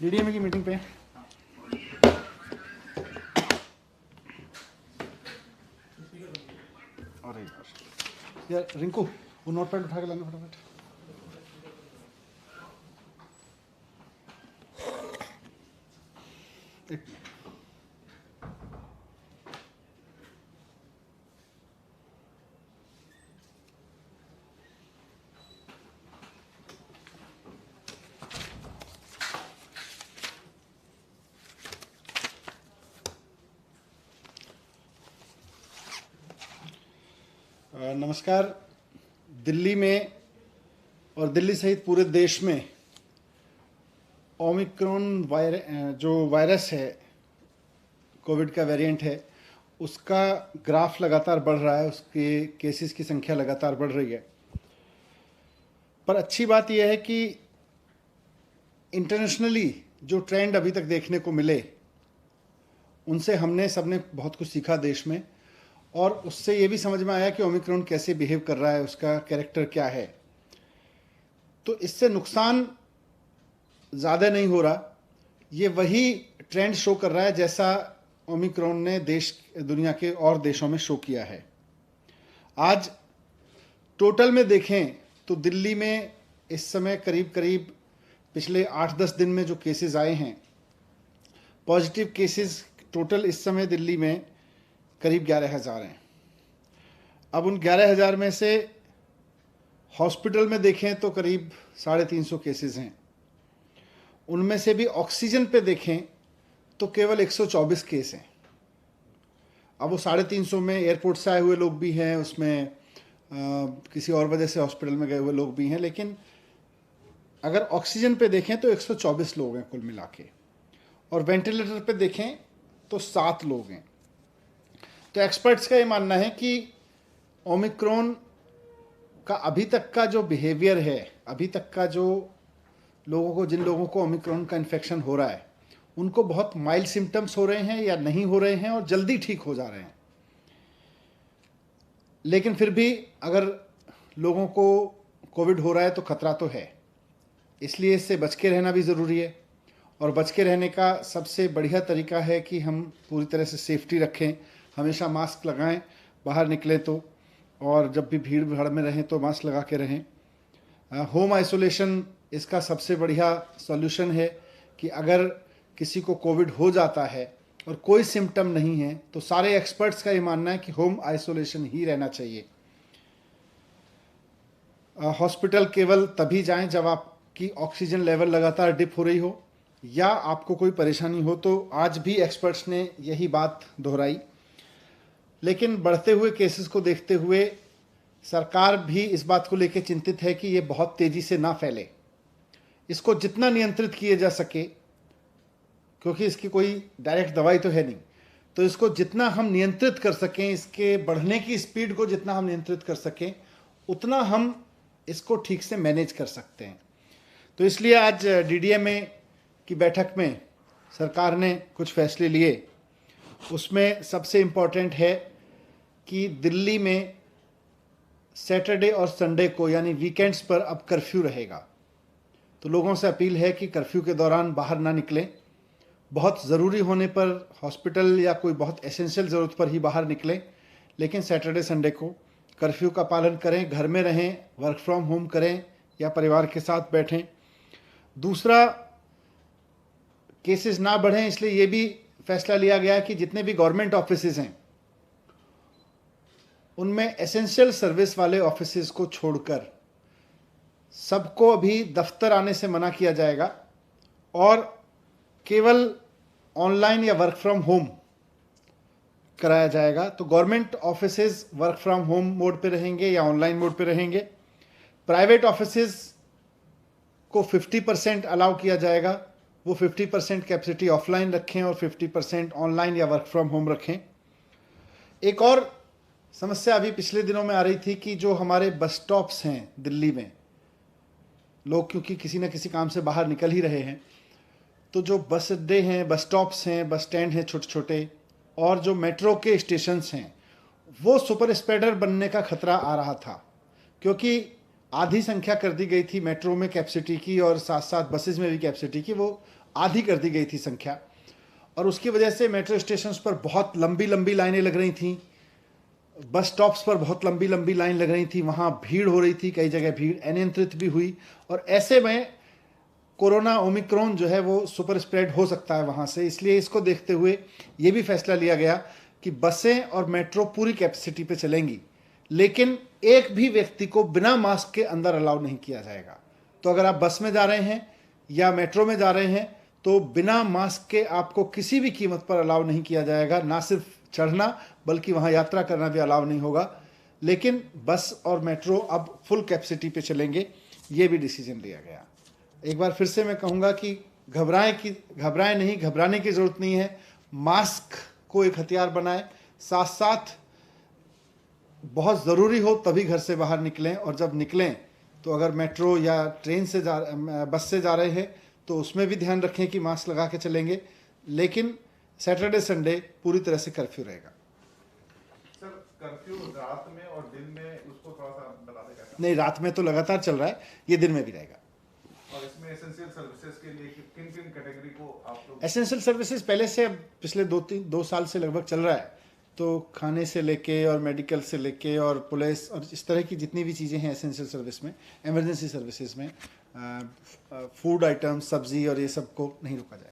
DDMA की meeting पे अरे यार रिंकू वो नोट पैड उठा के लाना फटाफट। एक मिनट। नमस्कार। दिल्ली में और दिल्ली सहित पूरे देश में ओमिक्रॉन जो वायरस है, कोविड का वेरिएंट है, उसका ग्राफ लगातार बढ़ रहा है, उसके केसेस की संख्या लगातार बढ़ रही है। पर अच्छी बात यह है कि इंटरनेशनली जो ट्रेंड अभी तक देखने को मिले, उनसे हमने सबने बहुत कुछ सीखा देश में, और उससे ये भी समझ में आया कि ओमिक्रॉन कैसे बिहेव कर रहा है, उसका कैरेक्टर क्या है। तो इससे नुकसान ज़्यादा नहीं हो रहा। ये वही ट्रेंड शो कर रहा है जैसा ओमिक्रॉन ने दुनिया के और देशों में शो किया है। आज टोटल में देखें तो दिल्ली में इस समय करीब करीब पिछले 8-10 दिन में जो केसेस आए हैं, पॉजिटिव केसेस टोटल इस समय दिल्ली में करीब 11,000 हैं। अब उन 11,000 में से हॉस्पिटल में देखें तो करीब 350 केसेस हैं। उनमें से भी ऑक्सीजन पे देखें तो केवल 124 केस हैं। अब वो 350 में एयरपोर्ट से आए हुए लोग भी हैं, उसमें किसी और वजह से हॉस्पिटल में गए हुए लोग भी हैं, लेकिन अगर ऑक्सीजन पे देखें तो 124 लोग हैं कुल मिला के, और वेंटिलेटर पे देखें तो 7 लोग हैं। तो एक्सपर्ट्स का ये मानना है कि ओमिक्रॉन का अभी तक का जो बिहेवियर है, अभी तक का जो जिन लोगों को ओमिक्रॉन का इन्फेक्शन हो रहा है, उनको बहुत माइल्ड सिम्टम्स हो रहे हैं या नहीं हो रहे हैं और जल्दी ठीक हो जा रहे हैं। लेकिन फिर भी अगर लोगों को कोविड हो रहा है तो खतरा तो है, इसलिए इससे बच के रहना भी ज़रूरी है। और बच के रहने का सबसे बढ़िया तरीका है कि हम पूरी तरह से सेफ्टी रखें, हमेशा मास्क लगाएं बाहर निकले तो, और जब भी भीड़ भाड़ में रहें तो मास्क लगा के रहें। होम आइसोलेशन इसका सबसे बढ़िया सॉल्यूशन है कि अगर किसी को कोविड हो जाता है और कोई सिम्टम नहीं है तो सारे एक्सपर्ट्स का ये मानना है कि होम आइसोलेशन ही रहना चाहिए। हॉस्पिटल केवल तभी जाएं जब आपकी ऑक्सीजन लेवल लगातार डिप हो रही हो या आपको कोई परेशानी हो, तो आज भी एक्सपर्ट्स ने यही बात दोहराई। लेकिन बढ़ते हुए केसेस को देखते हुए सरकार भी इस बात को लेकर चिंतित है कि ये बहुत तेज़ी से ना फैले। इसको जितना नियंत्रित किया जा सके, क्योंकि इसकी कोई डायरेक्ट दवाई तो है नहीं, तो इसको जितना हम नियंत्रित कर सकें, इसके बढ़ने की स्पीड को जितना हम नियंत्रित कर सकें, उतना हम इसको ठीक से मैनेज कर सकते हैं। तो इसलिए आज डीडीएमए की बैठक में सरकार ने कुछ फैसले लिए। उसमें सबसे इम्पॉर्टेंट है कि दिल्ली में सैटरडे और संडे को यानी वीकेंड्स पर अब कर्फ्यू रहेगा। तो लोगों से अपील है कि कर्फ्यू के दौरान बाहर ना निकलें। बहुत ज़रूरी होने पर हॉस्पिटल या कोई बहुत एसेंशियल ज़रूरत पर ही बाहर निकलें, लेकिन सैटरडे संडे को कर्फ्यू का पालन करें, घर में रहें, वर्क फ्रॉम होम करें या परिवार के साथ बैठें। दूसरा, केसेस ना बढ़ें, इसलिए ये भी फैसला लिया गया कि जितने भी गवर्नमेंट ऑफिसेज हैं उनमें एसेंशियल सर्विस वाले ऑफिसेज को छोड़कर सबको अभी दफ्तर आने से मना किया जाएगा और केवल ऑनलाइन या वर्क फ्रॉम होम कराया जाएगा। तो government offices work from home mode पे रहेंगे या ऑनलाइन मोड पे रहेंगे। प्राइवेट ऑफिसेज को 50% अलाउ किया जाएगा, वो 50% कैपेसिटी ऑफलाइन रखें और 50% ऑनलाइन या वर्क फ्रॉम होम रखें। एक और समस्या अभी पिछले दिनों में आ रही थी कि जो हमारे बस स्टॉप्स हैं दिल्ली में, लोग क्योंकि किसी न किसी काम से बाहर निकल ही रहे हैं, तो जो बस अड्डे हैं, बस स्टॉप्स हैं, बस स्टैंड हैं छोटे छोटे, और जो मेट्रो के स्टेशंस हैं, वो सुपर स्प्रेडर बनने का खतरा आ रहा था, क्योंकि आधी संख्या कर दी गई थी मेट्रो में कैपेसिटी की, और साथ साथ बसेस में भी कैपेसिटी की वो आधी कर दी गई थी संख्या, और उसकी वजह से मेट्रो स्टेशंस पर बहुत लंबी लंबी लाइनें लग रही थी, बस स्टॉप्स पर बहुत लंबी लंबी लाइन लग रही थी, वहाँ भीड़ हो रही थी, कई जगह भीड़ अनियंत्रित भी हुई, और ऐसे में कोरोना ओमिक्रॉन जो है वो सुपर स्प्रेड हो सकता है वहाँ से। इसलिए इसको देखते हुए ये भी फैसला लिया गया कि बसें और मेट्रो पूरी कैपेसिटी पे चलेंगी, लेकिन एक भी व्यक्ति को बिना मास्क के अंदर अलाउ नहीं किया जाएगा। तो अगर आप बस में जा रहे हैं या मेट्रो में जा रहे हैं तो बिना मास्क के आपको किसी भी कीमत पर अलाउ नहीं किया जाएगा, ना सिर्फ चढ़ना बल्कि वहाँ यात्रा करना भी अलाउ नहीं होगा। लेकिन बस और मेट्रो अब फुल कैपेसिटी पे चलेंगे, ये भी डिसीजन लिया गया। एक बार फिर से मैं कहूँगा कि घबराएं नहीं, घबराने की ज़रूरत नहीं है। मास्क को एक हथियार बनाएं, साथ साथ बहुत ज़रूरी हो तभी घर से बाहर निकलें, और जब निकलें तो अगर मेट्रो या ट्रेन से बस से जा रहे हैं तो उसमें भी ध्यान रखें कि मास्क लगा के चलेंगे। लेकिन सैटरडे संडे पूरी तरह से कर्फ्यू रहेगा। सर, कर्फ्यू रात में और दिन में उसको थोड़ा सा बता देगा? नहीं, रात में तो लगातार चल रहा है, ये दिन में भी रहेगा। और इसमें एसेंशियल सर्विसेज के लिए किन किन कैटेगरी को आप लोग? एसेंशियल सर्विसेज पहले से अब पिछले 2 साल से लगभग चल रहा है, तो खाने से लेके और मेडिकल से लेके और पुलिस और इस तरह की जितनी भी चीज़ें हैं एसेंशियल सर्विस में, इमरजेंसी सर्विसेज में, फूड आइटम्स, सब्जी और ये सब को नहीं रोका जाए।